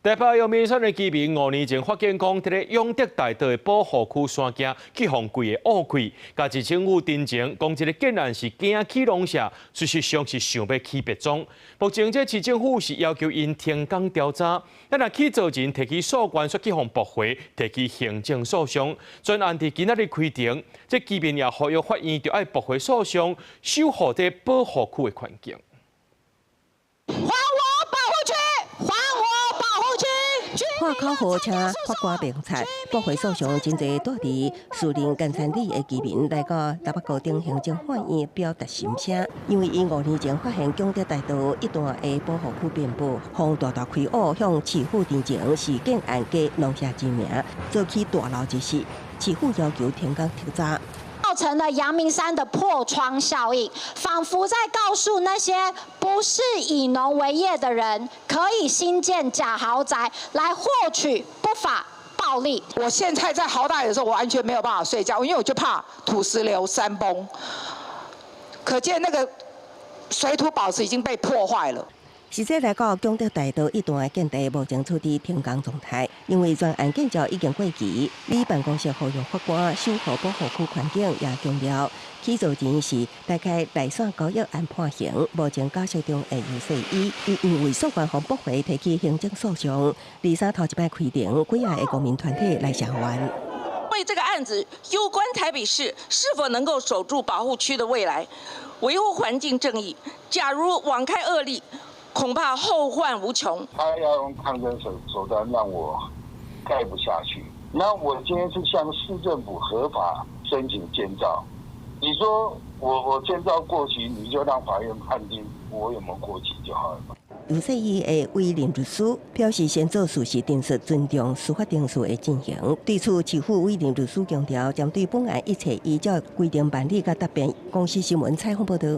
台北阳明山的居民5年前发现，讲伫个永德大道的保护区山径去互规个误开，家己政府定情，讲这个竟然是惊起龙社，事实上是想要起别踪。目前这市政府是要求因停工调查，咱若起责人提起诉愿，说去互驳回，提起行政诉讼。专案伫今仔日开庭，这居民也呼吁法院就要驳回诉讼，守护这保护区的环境。 花口河车法官辩察，驳回诉讼真侪住伫树林干山里的居民来到台北高等行政法院表达心声，因为伊5年前发现永德大道一段的保护区遍布风大开挖，向市府定情事件案加龙社之名，做起大闹之时，市府要求停工调查。 造成了阳明山的破窗效应，仿佛在告诉那些不是以农为业的人，可以新建假豪宅来获取不法暴利。我现在在豪大的时候，我完全没有办法睡觉，因为我就怕土石流、山崩。可见那个水土保持已经被破坏了。 实际来讲，永德大道一段的建地目前处伫停工状态，因为全案件照已经过期。你办公室呼吁法官守护保护区环境，也强调起诉人是大概内线交易案判刑，目前假释中会有4伊因为诉愿方驳回提起行政诉讼。23头一摆开庭，几个公民团体来声援。为这个案子攸关台北市是否能够守住保护区的未来，维护环境正义。假如网开恶例， 恐怕后患无穷。他要用抗争手段让我盖不下去。那我今天是向市政府合法申请建造，你说我建造过期，你就让法院判定我有没有过期就好了嘛。有4伊的委任律师表示，先做事实定述，尊重司法程序的进行。对此，市府委任律师强调，将对本案一切依照规定办理甲答辩。公司新闻采访报道。